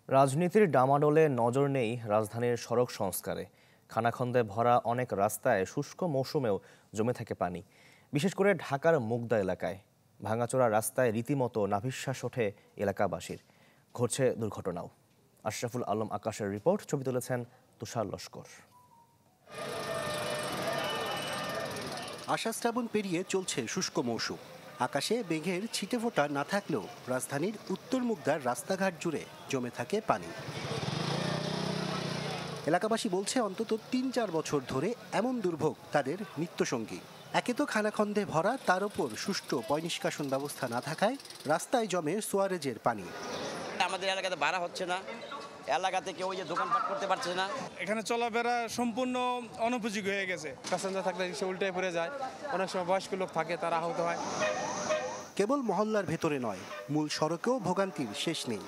রাজনীতির ডামাডোলে নজর নেই রাজধানীর সড়ক সংস্কারে। খানাখন্দে ভরা অনেক রাস্তায় শুষ্ক মৌসুমেও জমে থাকে পানি, বিশেষ করে ঢাকার মুগদা এলাকায়। ভাঙাচোরা রাস্তায় রীতিমতো নাভিশ্বাস ওঠে এলাকাবাসীর। ঘটছে দুর্ঘটনাও। আশরাফুল আলম আকাশের রিপোর্ট, ছবি তুলেছেন তুষার লস্কর। আষাঢ় শ্রাবণ পেরিয়ে চলছে শুষ্ক মৌসুম। আকাশে মেঘের ছিটেফোঁটা না থাকলেও রাজধানীর উত্তর মুগদার রাস্তাঘাট জুড়ে জমে থাকে পানি। এলাকাবাসী বলছে অন্তত ৩-৪ বছর ধরে এমন দুর্ভোগ তাদের নিত্যসঙ্গী। একে তো খানাখন্দে ভরা, তার উপর সুষ্ঠু পয়ঃনিষ্কাশন ব্যবস্থা না থাকায় রাস্তায় জমে সোয়ারেজের পানি। আমাদের এলাকাতে ভাড়া হচ্ছে না, এলাকাতে কেউ যে দোকানপাট করতে পারছে না। এখানে চলাফেরা সম্পূর্ণ অনুপযোগী হয়ে গেছে। প্যাসেঞ্জার থাকলে রিক্সা উল্টে পড়ে যায়, অনেক সময় বয়স্ক লোক থাকে, তারা আহত হয়। কেবল মহল্লার ভেতরে নয়, মূল সড়কেও ভোগান্তির শেষ নেই।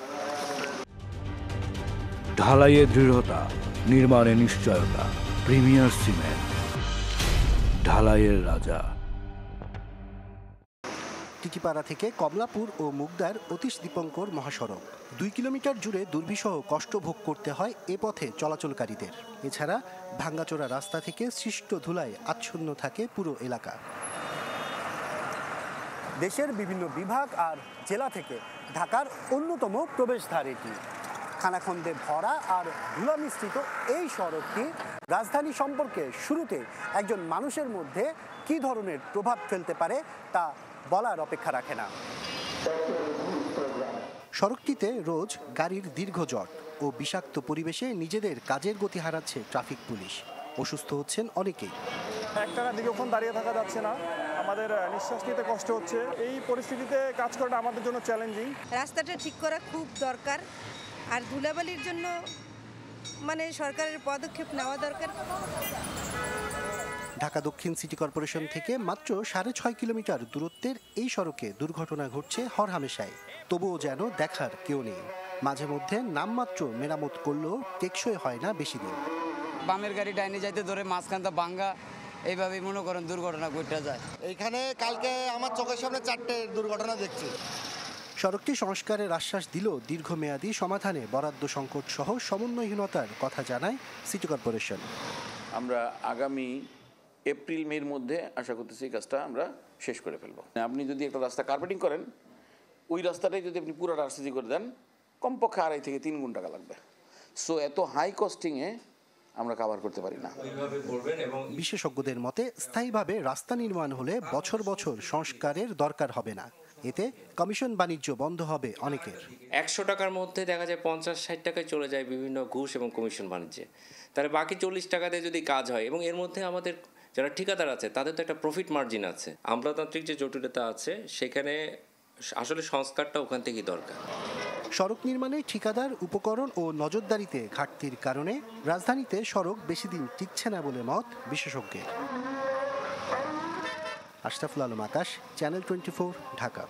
ঢালাইয়ে দৃঢ়তা, নির্মাণে নিশ্চয়তা, প্রিমিয়ার সিমেন্ট, ঢালাইয়ের রাজা। টিকিপাড়া থেকে কমলাপুর ও মুগদার অতীশ দীপঙ্কর মহাসড়ক 2 কিলোমিটার জুড়ে দুর্বিষহ কষ্ট ভোগ করতে হয় এ পথে চলাচলকারীদের। এছাড়া ভাঙ্গাচোরা রাস্তা থেকে সৃষ্ট ধুলায় আচ্ছন্ন থাকে পুরো এলাকা। দেশের বিভিন্ন বিভাগ আর জেলা থেকে ঢাকার অন্যতম প্রবেশদ্বার এটি। খানাখন্দে ভরা আর ধুলা মিশ্রিত এই সড়কটি রাজধানী সম্পর্কে শুরুতে একজন মানুষের মধ্যে কী ধরনের প্রভাব ফেলতে পারে তা বলার অপেক্ষা রাখে না। সড়কটিতে রোজ গাড়ির দীর্ঘ জট ও বিষাক্ত পরিবেশে নিজেদের কাজের গতি হারাচ্ছে ট্রাফিক পুলিশ। অসুস্থ হচ্ছেন অনেকেই। একটানা দীর্ঘক্ষণ দাঁড়িয়ে থাকা যাচ্ছে না, আমাদের নিঃশ্বাস নিতে কষ্ট হচ্ছে। এই পরিস্থিতিতে কাজ করাটা আমাদের জন্য চ্যালেঞ্জিং। রাস্তাটা ঠিক করা খুব দরকার, আর ধুলাবালির জন্য সরকারের পদক্ষেপ নেওয়া দরকার। ঢাকা দক্ষিণ সিটি কর্পোরেশন থেকে মাত্র 6.5 কিলোমিটার দূরত্বের এই সড়কে দুর্ঘটনা ঘটছে হরহামেশায়, তবুও যেন দেখার কেউ নেই। মাঝে মধ্যে নামমাত্র মেরামত করলেও টেকসই হয় না বেশি দিন। বামের গাড়ি ডাইনে যাইতে ধরে মাঝখানটা ভাঙ্গা, এইভাবেই মনে করেন দুর্ঘটনা ঘটে যায়। এইখানে কালকে আমার চোখের সামনে 4টে দুর্ঘটনা দেখছি। সড়কটি সংস্কারের আশ্বাস দিলেও দীর্ঘমেয়াদী সমাধানে বরাদ্দ সংকট সহ সমন্বয়হীনতার কথা জানায় সিটি কর্পোরেশন। আমরা আগামী এপ্রিল-মের মধ্যে আশা করতেছি এই কাজটা আমরা শেষ করে ফেলব। আপনি যদি একটা রাস্তা কার্পেটিং করেন, ওই রাস্তাটাই যদি আপনি পুরো রাস্তা করে দেন, কমপক্ষে 2.5 থেকে 3 গুণ টাকা লাগবে। সো এত হাই কস্টিংয়ে আমরা কভার করতে পারি না। বিশেষজ্ঞদের মতে স্থায়ীভাবে রাস্তা নির্মাণ হলে বছর বছর সংস্কারের দরকার হবে না। এতে কমিশন বাণিজ্য বন্ধ হবে অনেকের। 100 টাকার মধ্যে দেখা যায় 50-60 টাকায় চলে যায় বিভিন্ন ঘুষ এবং কমিশন বাণিজ্যে। তাহলে বাকি 40 টাকাতে যদি কাজ হয়, এবং এর মধ্যে আমাদের যারা ঠিকাদার আছে তাদের তো একটা প্রফিট মার্জিন আছে। আমলাতান্ত্রিক যে জটিলতা আছে সেখানে আসলে সংস্কারটা ওখান থেকেই দরকার। সড়ক নির্মাণে ঠিকাদার, উপকরণ ও নজরদারিতে ঘাটতির কারণে রাজধানীতে সড়ক বেশি দিন টিকছে না বলে মত বিশেষজ্ঞের। আশরাফুল আলম আকাশ, চ্যানেল 24, ঢাকা।